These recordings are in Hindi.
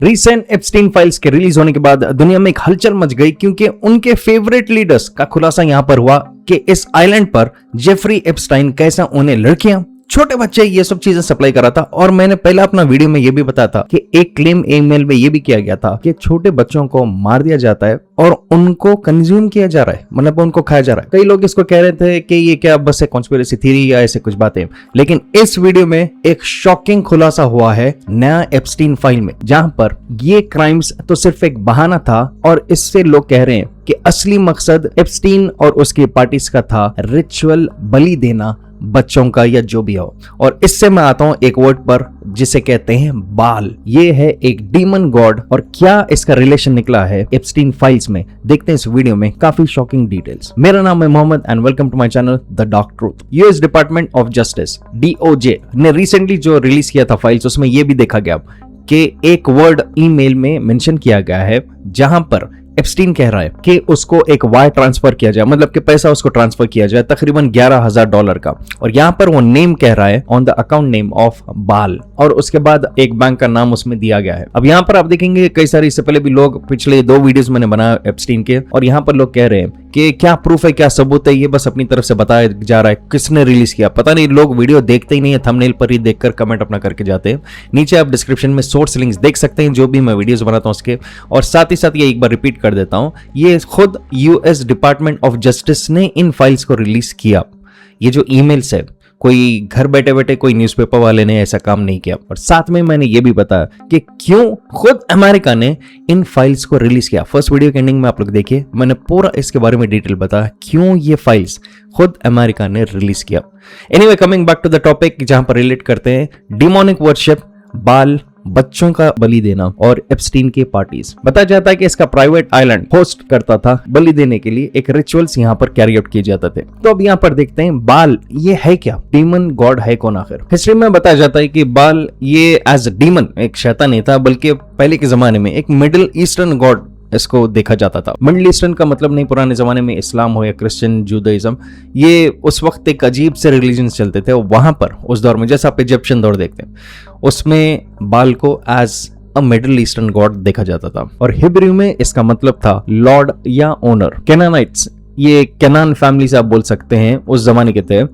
रिसेंट एप्स्टीन फाइल्स के रिलीज होने के बाद दुनिया में एक हलचल मच गई, क्योंकि उनके फेवरेट लीडर्स का खुलासा यहां पर हुआ कि इस आइलैंड पर जेफरी एप्स्टाइन कैसा उन्हें लड़कियां, छोटे बच्चे ये सब चीजें सप्लाई करा था। और मैंने पहले अपना वीडियो में ये भी बताया था कि एक क्लेम ईमेल में ये भी किया गया था कि छोटे बच्चों को मार दिया जाता है और उनको कंज्यूम किया जा रहा है, मतलब उनको खाया जा रहा है। कई लोग इसको कह रहे थे कि ये क्या बस एक कॉन्स्पिरेसी थ्योरी या ऐसे कुछ बातें, लेकिन इस वीडियो में एक शॉकिंग खुलासा हुआ है नया एप्स्टीन फाइल में, जहां पर ये क्राइम्स तो सिर्फ एक बहाना था और इससे लोग कह रहे हैं कि असली मकसद एप्स्टीन और उसकी पार्टीज का था रिचुअल बलि देना बच्चों का या जो भी हो। और इससे मैं आता हूं एक वर्ड पर जिसे कहते हैं बाल। ये है एक डीमन गॉड, और क्या इसका रिलेशन निकला है एप्स्टीन फाइल्स में, देखते हैं इस वीडियो में काफी शॉकिंग डिटेल्स। मेरा नाम है Mohammad and welcome to my channel the dark Truth. US department of justice DOJ ने रिसेंटली जो रिलीज किया था फाइल्स, उसमें यह भी देखा गया कि एक वर्ड ईमेल में मेंशन किया गया है जहां पर एप्स्टीन कह रहा है कि उसको एक वायर ट्रांसफर किया जाए, मतलब कि पैसा उसको ट्रांसफर किया जाए तकरीबन $11,000 का। और यहां पर वो नेम कह रहा है on the account name of बाल, और उसके बाद एक बैंक का नाम उसमें दिया गया है। अब यहां पर आप देखेंगे कई सारे, इससे पहले भी लोग, पिछले 2 वीडियोस मैंने बनाया एप्स्टीन के, और यहां पर लोग कह रहे हैं कि क्या प्रूफ है, क्या सबूत है, ये बस अपनी तरफ से बताया जा रहा है, किसने रिलीज किया पता नहीं। लोग वीडियो देखते ही नहीं है, थंबनेल पर ही देखकर कमेंट अपना करके जाते हैं। नीचे आप डिस्क्रिप्शन में सोर्स लिंक्स देख सकते हैं जो भी मैं वीडियोस बनाता हूं उसके। और साथ ही साथ ये एक बार रिपीट कर देता हूं, ये खुद यूएस डिपार्टमेंट ऑफ जस्टिस ने इन फाइल्स को रिलीज किया। ये जो ईमेल्स है, कोई घर बैठे बैठे कोई न्यूज़पेपर वाले ने ऐसा काम नहीं किया। और साथ में मैंने ये भी बताया कि क्यों खुद अमेरिका ने इन फाइल्स को रिलीज किया। फर्स्ट वीडियो के एंडिंग में आप लोग देखिए, मैंने पूरा इसके बारे में डिटेल बताया क्यों ये फाइल्स खुद अमेरिका ने रिलीज किया। Anyway, coming back to the topic, जहां पर रिलेट करते हैं डिमोनिक वर्शिप, बाल, बच्चों का बलि देना और एप्स्टीन की पार्टीज। बताया जाता है कि इसका प्राइवेट आइलैंड होस्ट करता था बलि देने के लिए, एक रिचुअल्स यहाँ पर कैरी आउट किए जाते थे। तो अब यहाँ पर देखते हैं बाल ये है क्या, डीमन गॉड है कौन आखिर। हिस्ट्री में बताया जाता है कि बाल ये एज डीमन एक शैतान नहीं था, बल्कि पहले के जमाने में एक मिडिल ईस्टर्न गॉड इसको देखा जाता था। मिडिल ईस्टर्न का मतलब नहीं पुराने जमाने में इस्लाम हो या क्रिश्चियन, जूदाइज्म, ये उस वक्त एक अजीब से रिलीजन चलते थे। वहां पर उस दौर में, जैसा आप इजिप्शियन दौर देखते हैं, उसमें बाल को as a Middle Eastern god देखा जाता था। और हिब्रू में इसका मतलब था लॉर्ड या ओनर। कैनानाइट्स, ये कैनान फैमिली से आप बोल सकते हैं, उस जमाने के थे।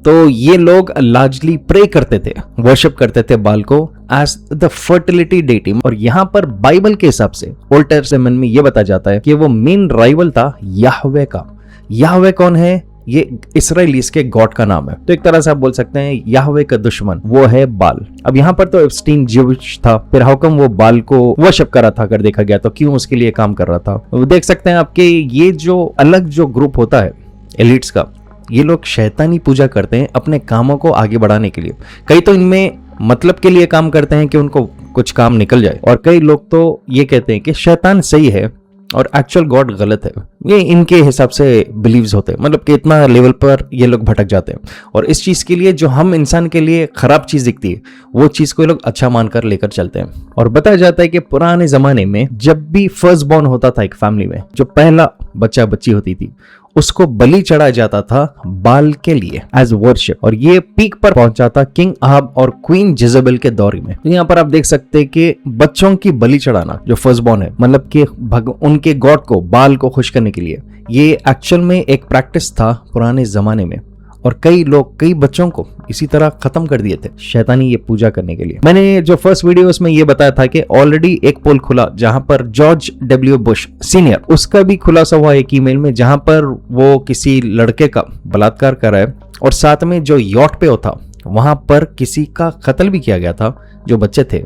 तो ये लोग लार्जली प्रे करते थे, वर्शिप करते थे बाल को एज द फर्टिलिटी डेटी। और यहाँ पर बाइबल के हिसाब से ओल्ड टेस्टामेंट में ये बताया जाता है कि वो मेन राइवल था याहवे का। याहवे कौन है? ये इसराइलीज के गॉड का नाम है। तो एक तरह से आप बोल सकते हैं याहवे का दुश्मन वो है बाल। अब यहाँ पर तो एप्स्टीन ज्यूइश था, फिर हाउ कम वो बाल को वर्शिप कर रहा था, अगर देखा गया तो क्यों उसके लिए काम कर रहा था। वो देख सकते हैं आपके, ये जो अलग जो ग्रुप होता है एलिट्स का, ये लोग शैतानी पूजा करते हैं अपने कामों को आगे बढ़ाने के लिए। कई तो इनमें मतलब के लिए काम करते हैं कि उनको कुछ काम निकल जाए, और कई लोग तो ये कहते हैं कि शैतान सही है और एक्चुअल गॉड गलत है। ये इनके हिसाब से बिलीव्स होते हैं, मतलब कि इतना लेवल पर ये लोग भटक जाते हैं। और इस चीज के लिए जो हम इंसान के लिए खराब चीज दिखती है, वो चीज को ये लोग अच्छा मानकर लेकर चलते हैं। और बताया जाता है कि पुराने जमाने में जब भी फर्स्ट बॉर्न होता था एक फैमिली में, जो पहला बच्चा बच्ची होती थी, उसको बलि चढ़ाया जाता था बाल के लिए एज वर्शिप। और ये पीक पर पहुंचा था किंग अहाब और क्वीन जेजेबेल के दौर में। तो यहाँ पर आप देख सकते हैं कि बच्चों की बलि चढ़ाना, जो फर्स्ट बॉर्न है, मतलब कि उनके गॉड को, बाल को खुश करने के लिए, ये एक्चुअल में एक प्रैक्टिस था पुराने जमाने में। और कई लोग, कई बच्चों को इसी तरह खत्म कर दिए थे शैतानी ये पूजा करने के लिए। मैंने जो फर्स्ट वीडियो उसमें ये बताया था कि ऑलरेडी एक पोल खुला जहां पर जॉर्ज W बुश सीनियर, उसका भी खुलासा हुआ एक ईमेल में, जहां पर वो किसी लड़के का बलात्कार कर रहा है, और साथ में जो यॉट पे होता वहां पर किसी का कत्ल भी किया गया था। जो बच्चे थे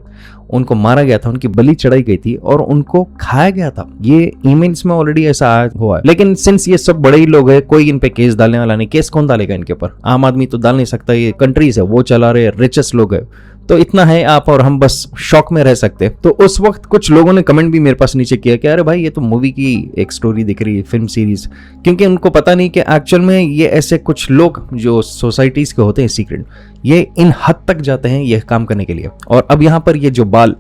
उनको मारा गया था, उनकी बलि चढ़ाई गई थी और उनको खाया गया था। ये ईमेल्स में ऑलरेडी ऐसा आया हुआ है। लेकिन सिंस ये सब बड़े ही लोग हैं, कोई इन पे केस डालने वाला नहीं। केस कौन डालेगा इनके ऊपर? आम आदमी तो डाल नहीं सकता, ये कंट्रीज है वो चला रहे, रिचेस्ट लोग है। तो इतना है आप और हम बस शॉक में रह सकते। तो उस वक्त कुछ लोगों ने कमेंट भी मेरे पास नीचे किया कि अरे भाई ये तो मूवी की एक स्टोरी दिख रही है, फिल्म सीरीज, क्योंकि उनको पता नहीं कि एक्चुअल में ये ऐसे कुछ लोग जो सोसाइटीज के होते हैं सीक्रेट, ये इन हद तक जाते हैं ये काम करने के लिए। और अब यहाँ पर ये जो बाल,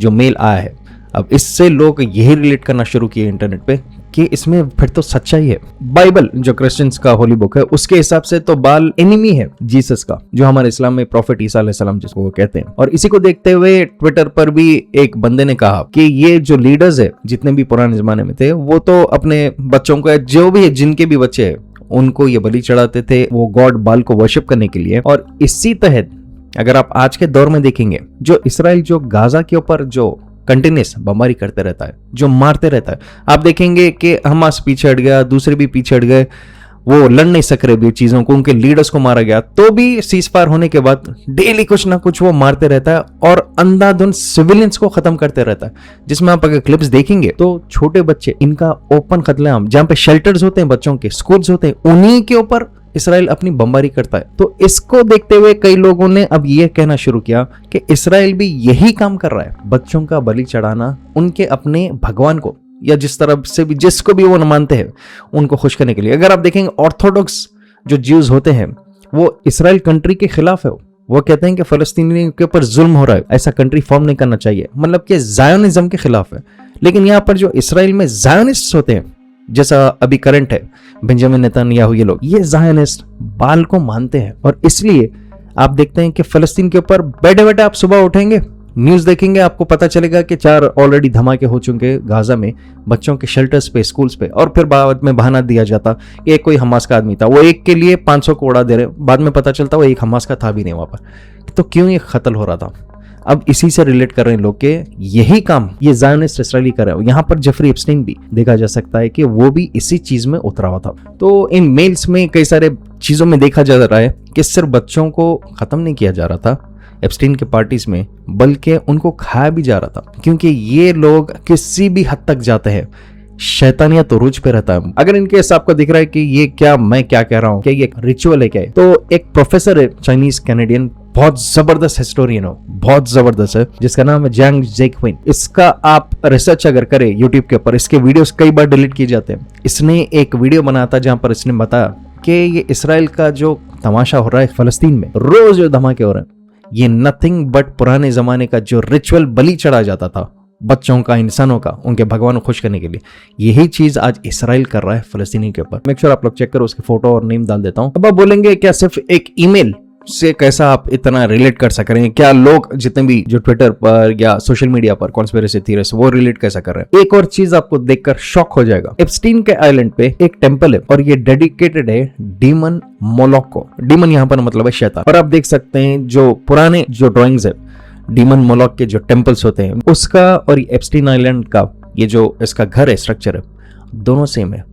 जो मेल आया है, अब इससे लोग यही रिलेट करना शुरू किए इंटरनेट पे कि इसमें फिर तो सच्चाई है। बाइबल जो क्रिश्चियंस का होली बुक है उसके हिसाब से तो बाल एनिमी है जीसस का, जो हमारे इस्लाम में प्रॉफिट ईसा अलैहिस्सलाम जिसको वो कहते हैं। और इसी को देखते हुए ट्विटर पर भी एक बंदे ने कहा कि ये जो लीडर्स है जितने भी पुराने जमाने में थे वो तो अपने बच्चों को, जो भी है जिनके भी बच्चे है उनको ये बलि चढ़ाते थे वो गॉड बाल को वर्शिप करने के लिए। और इसी तहत अगर आप आज के दौर में देखेंगे जो इसराइल जो गाजा के ऊपर जो कंटिन्यूस बमबारी करते रहता है, जो मारते रहता है, आप देखेंगे कि हमास पीछे हट गया, दूसरे भी पीछे हट गए, वो लड़ नहीं सक रहे भी चीजों को, उनके लीडर्स को मारा गया, तो भी सीज फायर होने के बाद डेली कुछ ना कुछ वो मारते रहता है और अंधाधुंध सिविलियंस को खत्म करते रहता है। जिसमें आप अगर क्लिप्स देखेंगे तो छोटे बच्चे, इनका ओपन कत्लेआम, जहां पे शेल्टर्स होते हैं बच्चों के, स्कूल्स होते हैं, उन्हीं के ऊपर इसराइल अपनी बमबारी करता है। तो इसको देखते हुए कई लोगों ने अब यह कहना शुरू किया कि इसराइल भी यही काम कर रहा है, बच्चों का बलि चढ़ाना उनके अपने भगवान को या जिस तरह से भी जिसको भी वो न मानते हैं उनको खुश करने के लिए। अगर आप देखेंगे ऑर्थोडॉक्स जो ज्यूज होते हैं वो इसराइल कंट्री के खिलाफ है। वो कहते हैं कि फलस्तीनियों के ऊपर जुल्म हो रहा है, ऐसा कंट्री फॉर्म नहीं करना चाहिए, मतलब कि जायोनिज्म के खिलाफ है। लेकिन यहाँ पर जो इसराइल में जायोनिस्ट होते हैं, जैसा अभी करंट है बेंजामिन नेतन्याहू, ये लोग ये जायोनिस्ट बाल को मानते हैं। और इसलिए आप देखते हैं कि फलस्तीन के ऊपर बैठे बैठे आप सुबह उठेंगे, न्यूज देखेंगे, आपको पता चलेगा कि 4 ऑलरेडी धमाके हो चुके गाजा में बच्चों के शेल्टर्स पे, स्कूल्स पे। और फिर बाद में बहाना दिया जाता एक कोई हमास का आदमी था, वो एक के लिए 500 को उड़ा दे रहे, बाद में पता चलता वो एक हमास का था भी नहीं वहां पर। तो क्यों ये कत्ल हो रहा था? अब इसी से रिलेट कर रहे हैं लोग के यही काम ये जायोनिस्ट इसराइली कर रहे हो। यहाँ पर जेफरी एप्स्टाइन भी देखा जा सकता है कि वो भी इसी चीज में उतरा हुआ था। तो इन मेल्स में कई सारे चीजों में देखा जा रहा है कि सिर्फ बच्चों को खत्म नहीं किया जा रहा था एप्स्टाइन के पार्टीज में, बल्कि उनको खाया भी जा रहा था, क्योंकि ये लोग किसी भी हद तक जाते हैं, शैतानियत तो रूज पे रहता है। अगर इनके हिसाब को दिख रहा है कि ये क्या मैं क्या कह रहा हूँ, क्या ये रिचुअल है क्या है, तो एक प्रोफेसर है चाइनीज कैनेडियन, बहुत जबरदस्त हिस्टोरियन हो, बहुत जबरदस्त है, जिसका नाम है जैंग जेकविन। इसका आप रिसर्च अगर करें यूट्यूब के ऊपर, इसके वीडियोस कई बार डिलीट किए जाते हैं। इसने एक वीडियो बनाया था जहां पर इसने बताया कि ये इसराइल का जो तमाशा हो रहा है फलस्तीन में, रोज जो धमाके हो रहे हैं, ये नथिंग बट पुराने जमाने का जो रिचुअल बलि चढ़ा जाता था बच्चों का, इंसानों का, उनके भगवान को खुश करने के लिए, यही चीज आज इसराइल कर रहा है फलस्तीनी के ऊपर। मेक श्योर आप लोग चेक करो, उसके फोटो और नेम डाल देता हूं। अब आप बोलेंगे क्या सिर्फ एक ईमेल से कैसा आप इतना रिलेट कर सक रहे हैं? क्या लोग जितने भी जो ट्विटर पर या सोशल मीडिया पर कॉन्स्पिरेसी थ्योरीज वो रिलेट कैसा कर रहे हैं? एक और चीज आपको देखकर शॉक हो जाएगा। एप्स्टीन के आइलैंड पे एक टेंपल है और ये डेडिकेटेड है डीमन मोलॉक को। डीमन यहाँ पर मतलब है शैतान। और आप देख सकते हैं जो पुराने जो ड्राइंग्स है डीमन मोलॉक के जो टेंपल्स होते हैं उसका और एप्स्टीन आइलैंड का ये जो इसका घर है, स्ट्रक्चर है, दोनों सेम है,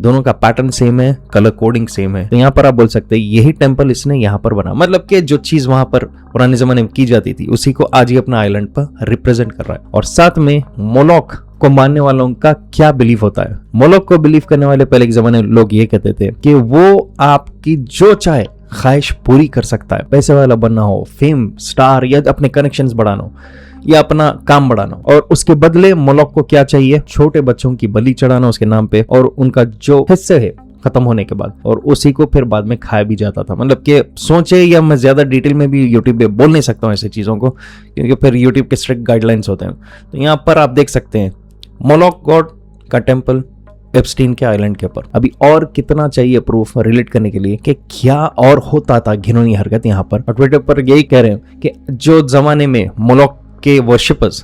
दोनों का पैटर्न सेम है, कलर कोडिंग सेम है। तो यहाँ पर आप बोल सकते हैं यही टेंपल इसने यहाँ पर बना, मतलब कि जो चीज वहां पर पुराने जमाने में की जाती थी उसी को आज ही अपना आइलैंड पर रिप्रेजेंट कर रहा है। और साथ में मोलॉक को मानने वालों का क्या बिलीफ होता है? मोलॉक को बिलीव करने वाले पहले के जमाने लोग ये कहते थे कि वो आपकी जो चाहे ख्वाहिश पूरी कर सकता है, पैसे वाला बनना हो, फेम, स्टार, या अपने कनेक्शंस बढ़ाना हो या अपना काम बढ़ाना, और उसके बदले मोलॉक को क्या चाहिए? छोटे बच्चों की बलि चढ़ाना उसके नाम पे और उनका जो हिस्से है खत्म होने के बाद, और उसी को फिर बाद में खाया भी जाता था। मतलब कि सोचे, या मैं ज्यादा डिटेल में भी यूट्यूब पे बोल नहीं सकता हूँ ऐसी चीजों को, क्योंकि फिर यूट्यूब के स्ट्रिक्ट गाइडलाइंस होते हैं। तो यहाँ पर आप देख सकते हैं मोलॉक गॉड का टेम्पल एप्स्टीन के आइलैंड के ऊपर। अभी और कितना चाहिए प्रूफ रिलेट करने के लिए कि क्या और होता था घिनौनी हरकत यहाँ पर। और ट्विटर पर यही कह रहे हैं कि जो जमाने में मोलॉक के वर्शिपर्स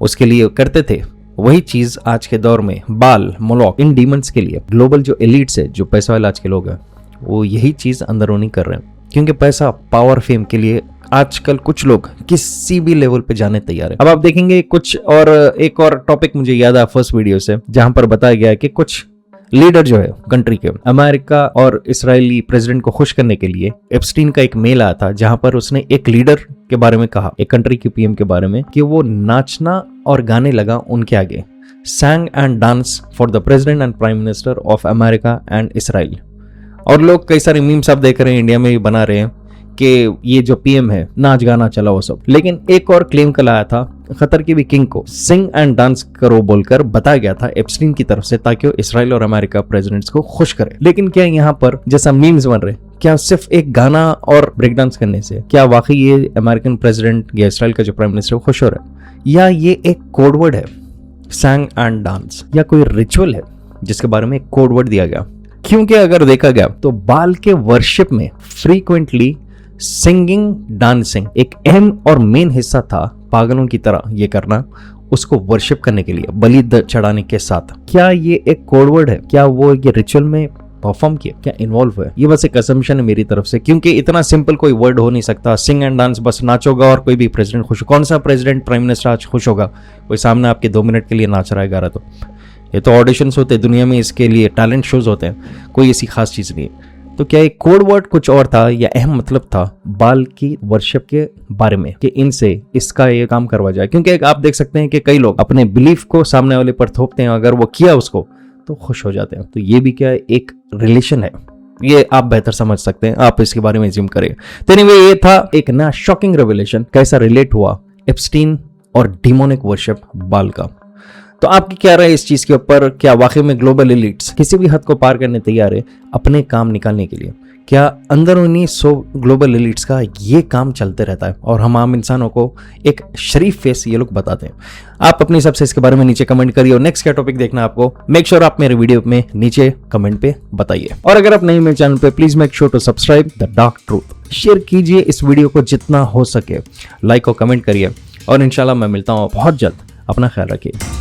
उसके लिए करते थे वही चीज आज के दौर में बाल, मोलॉक, इन डीमंस के लिए ग्लोबल जो एलिट्स है, जो पैसा वाले आज के लोग हैं, वो यही चीज अंदरूनी कर रहे हैं। क्योंकि पैसा, पावर, फेम के लिए आजकल कुछ लोग किसी भी लेवल पे जाने तैयार है। अब आप देखेंगे कुछ और एक और टॉपिक मुझे याद आया फर्स्ट वीडियो से, जहां पर बताया गया है कि कुछ लीडर जो है कंट्री के, अमेरिका और इजरायली प्रेसिडेंट को खुश करने के लिए एप्स्टीन का एक मेल आया था, जहां पर उसने एक लीडर के बारे में कहा, एक कंट्री के पीएम के बारे में, कि वो नाचना और गाने लगा उनके आगे, sang and dance for the president and prime minister of America and Israel। और लोग कई सारे मीम्स आप देख रहे हैं, इंडिया में भी बना रहे हैं कि ये जो पीएम है नाच गाना चला वो सब। लेकिन एक और क्लेम कल आया था कतर के भी किंग को सिंग एंड डांस करो बोलकर बताया गया था एप्स्टीन की तरफ से, ताकि वो इसराइल और अमेरिका प्रेसिडेंट्स को खुश करे। लेकिन क्या यहाँ पर जैसा मीम्स बन रहे, क्या सिर्फ एक गाना और ब्रेक डांस करने से क्या वाकई ये अमेरिकन प्रेसिडेंट या इसराइल का जो प्राइम मिनिस्टर खुश हो रहा है, या ये एक कोडवर्ड है सैंग एंड डांस, या कोई रिचुअल है जिसके बारे में एक कोड वर्ड दिया गया, क्योंकि अगर देखा गया तो बाल के वर्शिप में फ्रीक्वेंटली सिंगिंग डांसिंग एक अहम और मेन हिस्सा था। पागलों की तरह ये करना, उसको वर्शिप करने के लिए, बलि चढ़ाने के साथ। क्या ये एक कोड वर्ड है? क्या वो ये रिचुअल में परफॉर्म किया, क्या इन्वॉल्व हुआ? ये बस एक असम्पशन है मेरी तरफ से, क्योंकि इतना सिंपल कोई वर्ड हो नहीं सकता। सिंग एंड डांस, बस नाचोगा और कोई भी प्रेसिडेंट खुश। कौन सा प्रेसिडेंट प्राइम मिनिस्टर आज खुश होगा? कोई सामने आपके 2 मिनट के लिए नाच रहा है, गा रहा। तो ये तो ऑडिशंस होते हैं दुनिया में, इसके लिए टैलेंट शोज होते हैं, कोई ऐसी खास चीज नहीं है। तो क्या एक कोड वर्ड कुछ और था या अहम मतलब था बाल की वर्शिप के बारे में कि इनसे इसका ये काम करवा जाए? क्योंकि आप देख सकते हैं कि कई लोग अपने बिलीफ को सामने वाले पर थोपते हैं, अगर वो किया उसको तो खुश हो जाते हैं। तो ये भी क्या एक रिलेशन है? ये आप बेहतर समझ सकते हैं, आप इसके बारे में जिम करें। तो एनीवे, ये था एक नया शॉकिंग रेवलेशन, कैसा रिलेट हुआ एप्स्टीन और डिमोनिक वर्शिप बाल का। तो आपकी क्या राय इस चीज के ऊपर? क्या वाकई में ग्लोबल एलिट्स किसी भी हद को पार करने तैयार है अपने काम निकालने के लिए? क्या अंदरूनी 100 ग्लोबल एलिट्स का ये काम चलते रहता है और हम आम इंसानों को एक शरीफ फेस ये लोग बताते हैं? आप अपनी सबसे इसके बारे में नीचे कमेंट करिए, और नेक्स्ट क्या टॉपिक देखना आपको, मेक श्योर आप मेरे वीडियो में नीचे कमेंट पे बताइए। और अगर आप नए मेरे चैनल पे, please make sure to subscribe the dark truth. Share कीजिए इस वीडियो को जितना हो सके, लाइक और कमेंट करिए, और इंशाल्लाह मैं मिलता हूँ बहुत जल्द। अपना ख्याल रखिए।